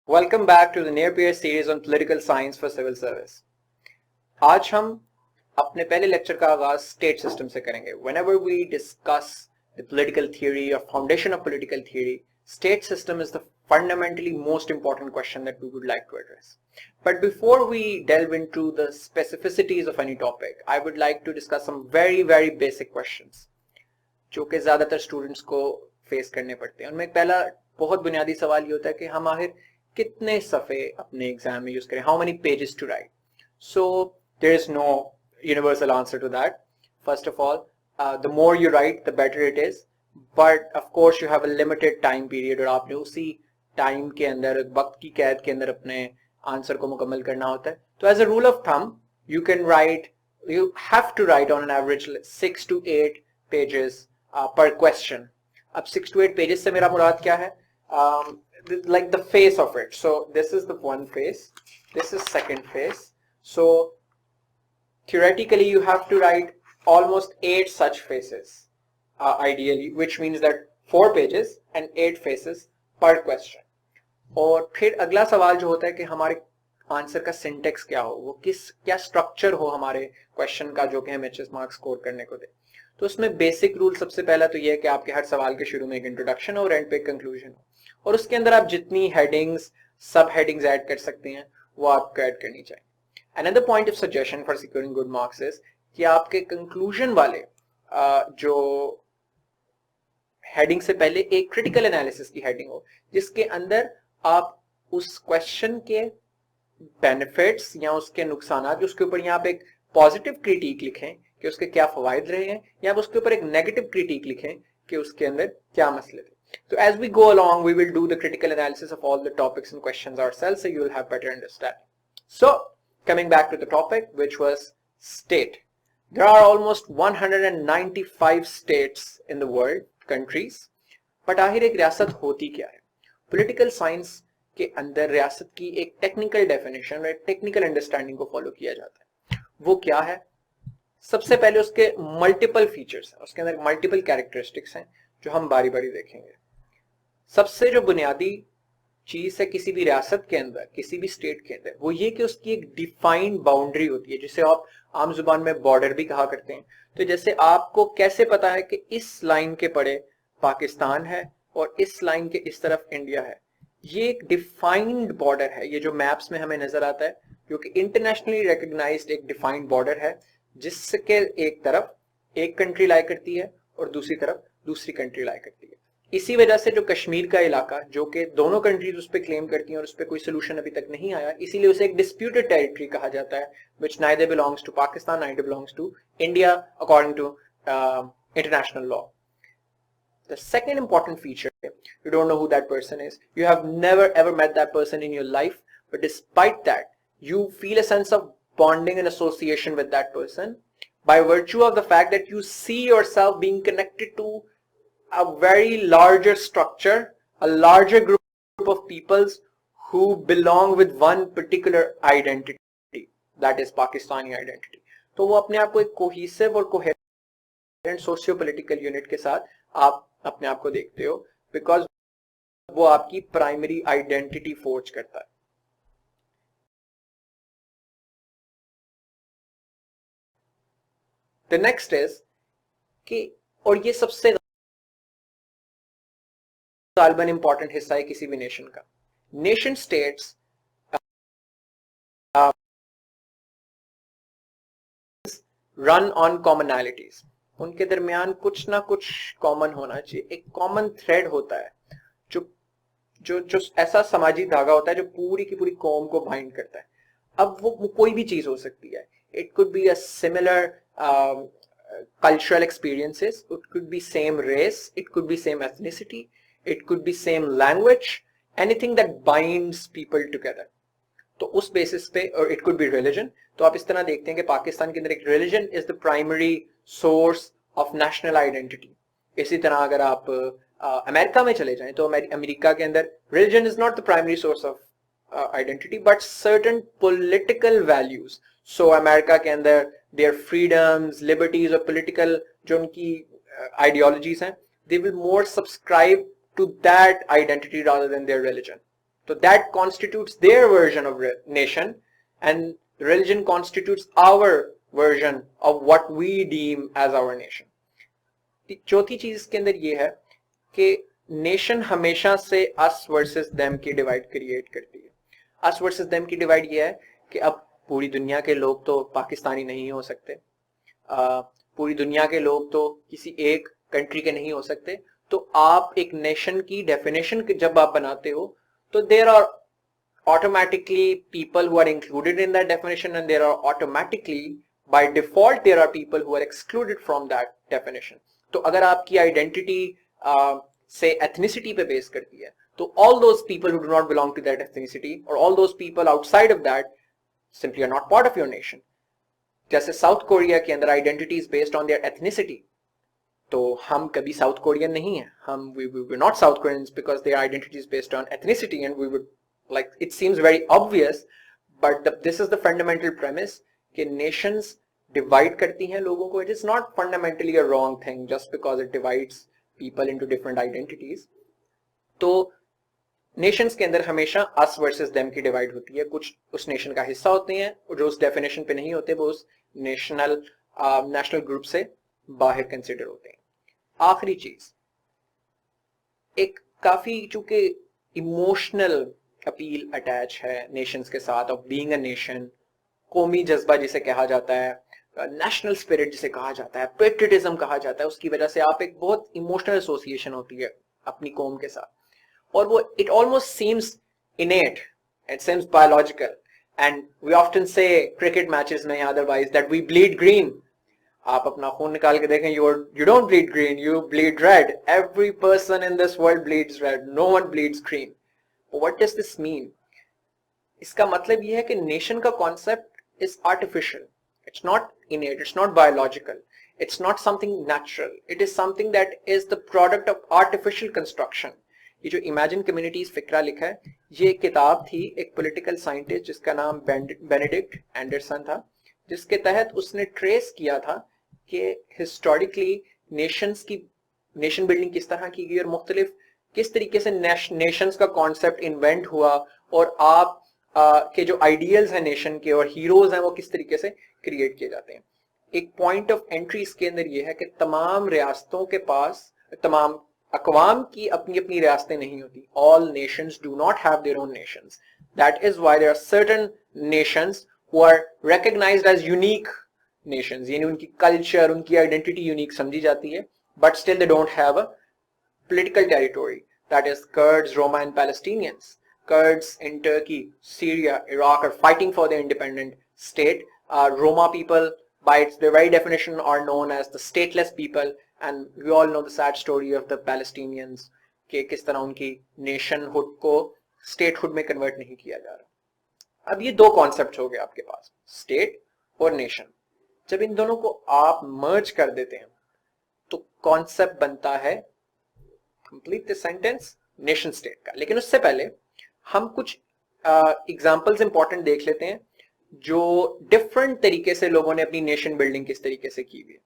Welcome back to the near peer series on political science for civil service. आज हम अपने पहले lecture का आगाज स्टेट सिस्टम से करेंगे. Whenever we discuss the political theory or foundation of political theory, state system is the fundamentally most important question that we would like to address. But before we delve into the specificities of any topic, I would like to discuss some very basic questions जो कि ज्यादातर students को face करने पड़ते हैं. उनमें पहला बहुत बुनियादी सवाल ये होता है कि हम आखिर कितने सफ़े अपने एग्जाम में यूज करें. How many pages to write. So there is no universal answer to that. First of all, the more you write the better it is, but of course you have a limited time period और आपने उसी time के अंदर, वक्त की कैद के अंदर अपने आंसर को मुकम्मल करना होता है. तो as a rule of thumb you can write, you have to write on an average 6 to 8 pages per question. अब 6 to 8 pages से मेरा मुराद क्या है? Like the face of it. So this is the one face, this is second face. So theoretically you have to write almost 8 such faces ideally, which means that 4 pages and 8 faces per question. और फिर अगला सवाल जो होता है कि हमारे answer का सिंटेक्स क्या हो, वो क्या स्ट्रक्चर हो हमारे क्वेश्चन का जो कि हम एचएस मार्क्स स्कोर करने को दे. तो उसमें बेसिक रूल सबसे पहला तो ये है कि आपके हर सवाल के शुरू में एक इंट्रोडक्शन हो और एंड पे कंक्लूजन हो, और उसके अंदर आप जितनी हेडिंग्स, सब हेडिंग्स ऐड कर सकते हैं वो आपको ऐड करनी चाहिए. Another point of suggestion for securing good marks is कि आपके कंक्लूजन वाले जो हेडिंग से पहले एक क्रिटिकल एनालिसिस की हेडिंग हो, जिसके अंदर आप उस क्वेश्चन के बेनिफिट्स या उसके नुकसान, उसके ऊपर यहाँ पे एक पॉजिटिव क्रिटिक लिखें कि उसके क्या फवायद रहे हैं, या आप उसके ऊपर एक नेगेटिव क्रिटिक लिखें कि उसके अंदर क्या मसले थे. So as we go along, we will do the critical analysis of all the topics and questions ourselves, so you will have better understanding. So coming back to the topic, which was state. There are almost 195 states in the world, countries. but आखिर एक रियासत होती क्या है? Political science के अंदर रियासत की एक टेक्निकल डेफिनेशन और एक टेक्निकल अंडरस्टैंडिंग को फॉलो किया जाता है. वो क्या है? सबसे पहले उसके मल्टीपल फीचर्स हैं, उसके अंदर मल्टीपल कैरेक्टरिस्टिक्स हैं जो हम बारी बारी देखेंगे. सबसे जो बुनियादी चीज है किसी भी रियासत के अंदर, किसी भी स्टेट के अंदर, वो ये कि उसकी एक डिफाइंड बाउंड्री होती है, जिसे आप आम जुबान में बॉर्डर भी कहा करते हैं. तो जैसे आपको कैसे पता है कि इस लाइन के पड़े पाकिस्तान है और इस लाइन के इस तरफ इंडिया है? ये एक डिफाइंड बॉर्डर है. ये जो मैप्स में हमें नजर आता है, क्योंकि इंटरनेशनली रिकॉग्नाइज्ड एक डिफाइंड बॉर्डर है, जिसके एक तरफ एक कंट्री लाई करती है और दूसरी तरफ दूसरी कंट्री लाई करती है. इसी वजह से जो कश्मीर का इलाका, जो कि दोनों कंट्रीज उस पर क्लेम करती हैं और उस पर कोई सोल्यूशन अभी तक नहीं आया, इसीलिए उसे एक डिस्प्यूटेड टेरिटरी कहा जाता है, which neither belongs to Pakistan, neither belongs to India according to international law. The second important feature, you don't know who that person is, you have never ever met that person in your life, but despite that you feel a sense of bonding and association with that person by virtue of the fact that you see yourself being connected to a very larger structure, a larger group of peoples who belong with one particular identity, that is Pakistani identity. तो वो अपने आप को एक cohesive और coherent socio political unit के साथ आप अपने आप को देखते हो, बिकॉज वो आपकी प्राइमरी आइडेंटिटी फोर्ज करता है. The next is कि, और ये सबसे गालिबन इंपॉर्टेंट हिस्सा है किसी भी नेशन का. Nation states run on commonalities. उनके दरमियान कुछ ना कुछ कॉमन होना चाहिए, एक कॉमन थ्रेड होता है जो जो जो ऐसा समाजी धागा होता है जो पूरी की पूरी कौम को बाइंड करता है. अब वो कोई भी चीज हो सकती है. It could be a similar cultural experiences, it could be same race, it could be same ethnicity, it could be same language, anything that binds people together. तो उस बेसिस पे, और it could be religion. तो आप इस तरह देखते हैं कि पाकिस्तान के अंदर एक religion is the primary source of national identity. इसी तरह अगर आप अमेरिका में चले जाएं तो अमेरिका के अंदर religion is not the primary source of identity, but certain political values. So America के अंदर their freedoms, liberties और political जो उनकी ideologies हैं, they will more subscribe to that identity rather than their religion. तो that constitutes their version of nation and religion constitutes our version of what we deem as our nation. चौथी चीज इसके अंदर ये है कि नेशन हमेशा से अस वर्सेस देम की डिवाइड क्रिएट करती है. अस वर्सेस देम की डिवाइड ये है कि अब पूरी दुनिया के लोग तो पाकिस्तानी नहीं हो सकते, पूरी दुनिया के लोग तो किसी एक कंट्री के नहीं हो सकते. तो आप एक नेशन की डेफिनेशन जब आप बनाते हो तो there are automatically people who are included in that definition and there are automatically by default there are people who are excluded from that definition. तो अगर आपकी आइडेंटिटी से एथनिसिटी पे बेस करती है तो all those people who do not belong to that ethnicity or all those people outside of that simply are not part of your nation. जैसे south Korea के अंदर identity is based on their ethnicity, तो हम कभी south Korean नहीं है, हम we were not South Koreans because their identity is based on ethnicity and we would like it seems very obvious but this is the fundamental premise कि nations divide करती हैं लोगों को. It is not fundamentally a wrong thing just because it divides people into different identities. तो nations के अंदर हमेशा us versus them की divide होती है. कुछ उस nation का हिस्सा होते हैं और जो उस definition पे नहीं होते वो उस national group से बाहर consider होते हैं. आखिरी चीज, एक काफी चूंकि इमोशनल अपील अटैच है नेशंस के साथ ऑफ बीइंग अ नेशन, कौमी जज्बा जिसे कहा जाता है, नेशनल स्पिरिट जिसे कहा जाता है, पेट्रियटिज्म कहा जाता है, उसकी वजह से आप एक बहुत इमोशनल एसोसिएशन होती है अपनी कौम के साथ और वो it almost seems innate, it seems biological and we often say cricket matches में otherwise that we bleed green. आप अपना खून निकाल के देखें, you don't bleed green, you bleed red. Every person in this world bleeds red. No one bleeds green. What does this mean? इसका मतलब यह है कि नेशन का concept is artificial. It's not innate, it's not biological, it's not something natural, it is something that is the product of artificial construction. ये जो imagine communities फिक्रा लिखा है, ये किताब थी एक पॉलिटिकल साइंटिस्ट जिसका नाम बेनेडिक्ट एंडरसन था, जिसके तहत उसने ट्रेस किया था कि हिस्टोरिकली नेशन बिल्डिंग किस तरह की गई और मुख्तलिफ किस तरीके से नेशंस का कॉन्सेप्ट इन्वेंट हुआ और आप के जो आइडियल्स हैं नेशन के और हीरोज हैं वो किस तरीके से क्रिएट किए जाते हैं. एक पॉइंट ऑफ एंट्री इसके अंदर ये है कि तमाम रियासतों के पास, तमाम अकवाम की अपनी अपनी रियासतें नहीं होती. All nations do not have their own nations. That is why there are certain nations who are recognised as unique nations, यानी उनकी कल्चर, उनकी आइडेंटिटी यूनिक समझी जाती है, but still they don't have a political territory. That is Kurds, Roma and Palestinians. Kurds in Turkey, Syria, Iraq are fighting for their independent state. Roma people, by their very definition, are known as the stateless people, and we all know the sad story of the Palestinians कि किस तरह उनकी nationhood को statehood में convert नहीं किया जा रहा. अब ये दो concepts हो गए आपके पास, state और nation. जब इन दोनों को आप merge कर देते हैं तो concept बनता है complete the sentence nation state का. लेकिन उससे पहले हम कुछ एग्जांपल्स इंपॉर्टेंट देख लेते हैं जो डिफरेंट तरीके से लोगों ने अपनी नेशन बिल्डिंग किस तरीके से की हुई है.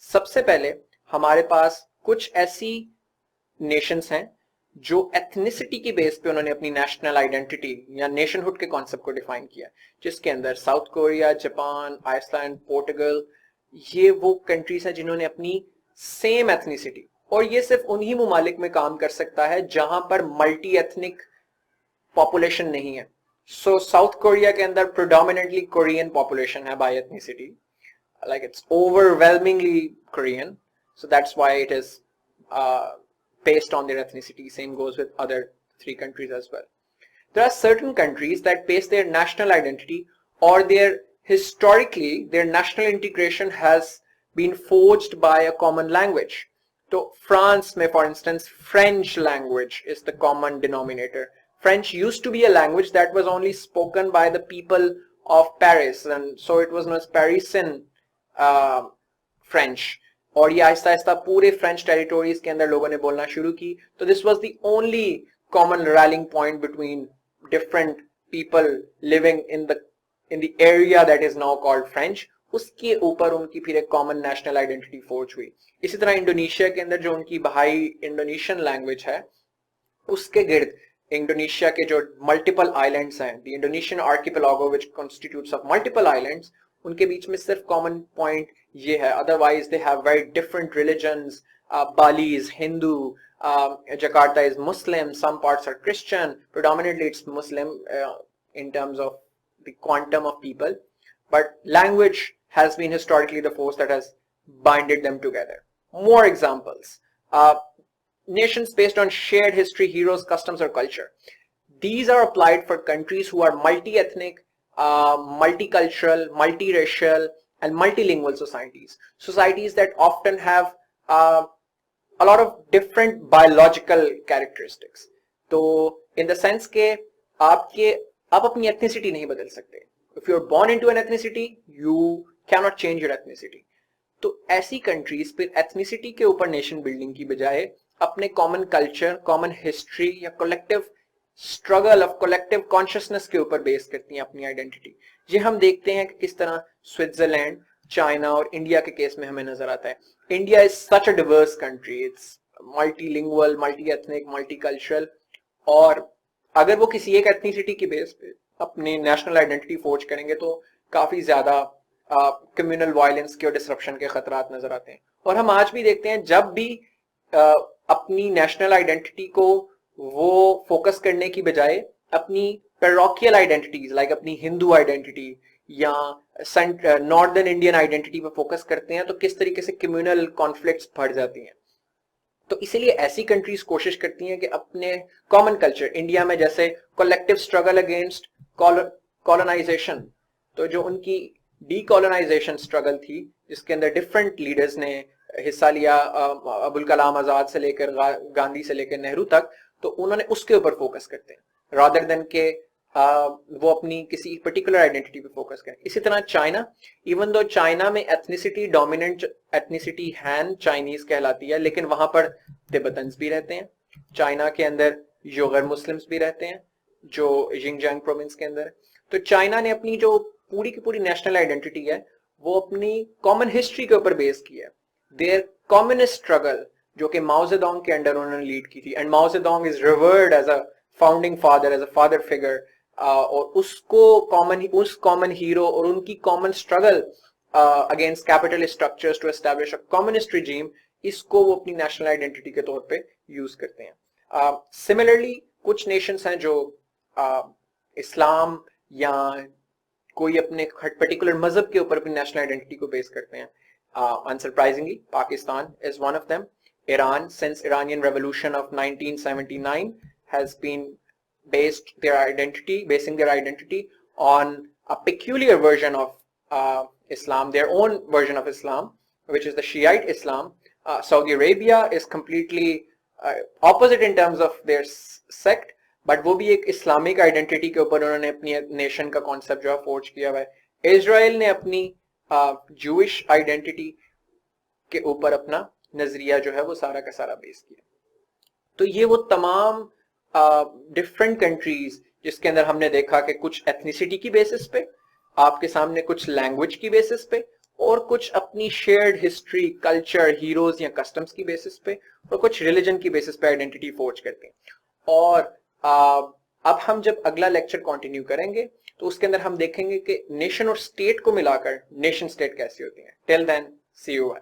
सबसे पहले हमारे पास कुछ ऐसी नेशंस हैं जो एथनिसिटी की बेस पे उन्होंने अपनी नेशनल आइडेंटिटी या नेशनहुड के कॉन्सेप्ट को डिफाइन किया, जिसके अंदर South Korea, Japan, Iceland, Portugal, ये वो कंट्रीज हैं जिन्होंने अपनी सेम एथनिसिटी, और ये सिर्फ उन्हीं मुमालिक में काम कर सकता है जहां पर मल्टी एथनिक पॉपुलेशन नहीं है. सो साउथ कोरिया के अंदर प्रोडोमिनेटली कोरियन पॉपुलेशन है by ethnicity, like it's overwhelmingly Korean, so that's why it is based on their ethnicity. Same goes with other 3 countries as well. There are certain countries that base their national identity or their historically their national integration has been forged by a common language. So France में for instance French language is the common denominator. French used to be a language that was only spoken by the people of Paris, and so it was known as Parisian French. और ये आहिस्ता आहिस्ता पूरे French territories के अंदर लोगों ने बोलना शुरू की. तो this was the only common railing point between different people living in the area that is now called French. उसके ऊपर उनकी फिर एक कॉमन नेशनल आइडेंटिटी फोर्ज हुई. इसी तरह इंडोनेशिया के अंदर जो उनकी बहाई इंडोनेशियन लैंग्वेज है उसके गिर्द इंडोनेशिया के जो मल्टीपल आइलैंड्स हैं, the Indonesian archipelago which constitutes of multiple islands, उनके बीच में सिर्फ कॉमन पॉइंट ये है, otherwise they have very different religions. Bali is Hindu, Jakarta is Muslim, some parts are Christian, predominantly it's Muslim in terms of the quantum of people, but language has been historically the force that has binded them together. More examples. Nations based on shared history, heroes, customs or culture. These are applied for countries who are multi-ethnic, multicultural, multiracial and multilingual societies. Societies that often have a lot of different biological characteristics. तो in the sense के आप अपनी ethnicity नहीं बदल सकते. If you are born into an ethnicity, you cannot change your ethnicity. तो ऐसी countries फिर ethnicity के ऊपर nation building की बजाय अपने common culture, common history या collective struggle of collective consciousness के ऊपर base करती हैं अपनी identity. ये हम देखते हैं कि किस तरह स्विट्जरलैंड, चाइना और इंडिया के केस में हमें नजर आता है. India is such a Divers country, it's multilingual, multi ethnic, multicultural, और अगर वो किसी एक एथनिसिटी की बेस पे अपनी नेशनल आइडेंटिटी फोर्ज करेंगे तो काफी ज्यादा कम्युनल वायलेंस के और डिसरप्शन के खतरात नजर आते हैं. और हम आज भी देखते हैं जब भी अपनी नेशनल आइडेंटिटी को वो फोकस करने की बजाय अपनी पैरोकियल आइडेंटिटीज लाइक अपनी हिंदू आइडेंटिटी या नॉर्दर्न इंडियन आइडेंटिटी पे फोकस करते हैं तो किस तरीके से कम्युनल कॉन्फ्लिक्ट्स बढ़ जाती हैं. तो इसीलिए ऐसी कंट्रीज कोशिश करती हैं कि अपने कॉमन कल्चर, इंडिया में जैसे कलेक्टिव स्ट्रगल अगेंस्ट कॉलोनाइजेशन, तो जो उनकी डीकॉलोनाइजेशन स्ट्रगल थी जिसके अंदर डिफरेंट लीडर्स ने हिस्सा लिया, अबुल कलाम आजाद से लेकर गांधी से लेकर नेहरू तक, तो उन्होंने उसके ऊपर फोकस करते हैं रादर देन के वो अपनी किसी पर्टिकुलर आइडेंटिटी पे फोकस करें. इसी तरह चाइना, इवन दो चाइना में एथनिसिटी डोमिनेंट एथनिसिटी हैन चाइनीज कहलाती है, लेकिन वहां पर तिब्बतन्स भी रहते हैं. चाइना के अंदर योगर मुस्लिम्स भी रहते हैं जो जिंगजांग प्रोविंस के अंदर. तो चाइना ने अपनी जो पूरी की पूरी नेशनल आइडेंटिटी है वो अपनी कॉमन हिस्ट्री के ऊपर बेस की है. देयर कम्युनिस्ट स्ट्रगल जो कि माओ जेडोंग के अंडर उन्होंने लीड की थी, and Mao Zedong is revered as a founding father, as a father figure, और उसको उस कॉमन हीरो और उनकी common struggle against capitalist structures to establish a communist regime, इसको वो अपनी नेशनल आइडेंटिटी के तौर पे यूज करते हैं. सिमिलरली कुछ नेशंस हैं जो इस्लाम या कोई अपने पर्टिकुलर मजहब के ऊपर अपनी नेशनल आइडेंटिटी को बेस करते हैं. Unsurprisingly Pakistan is one of them. Iran, since Iranian revolution of 1979, has been basing their identity on a peculiar version of Islam, their own version of Islam, which is the Shiite Islam. Saudi Arabia is completely opposite in terms of their sect, but वो भी एक Islamic identity के ऊपर उन्होंने अपनी nation का concept जो है फोर्ज किया हुआ है. इजराइल ने अपनी जूइश आइडेंटिटी के ऊपर अपना नजरिया जो है वो सारा का सारा बेस किया. तो ये वो तमाम डिफरेंट कंट्रीज जिसके अंदर हमने देखा कि कुछ एथनिसिटी की बेसिस पे आपके सामने, कुछ लैंग्वेज की बेसिस पे, और कुछ अपनी शेयर्ड हिस्ट्री, कल्चर, हीरोज या कस्टम्स की बेसिस पे, और कुछ रिलीजन की बेसिस पे आइडेंटिटी फोर्ज करते हैं. और अब हम जब अगला लेक्चर कंटिन्यू करेंगे तो उसके अंदर हम देखेंगे कि नेशन और स्टेट को मिलाकर नेशन स्टेट कैसी होती है. Till then, see you.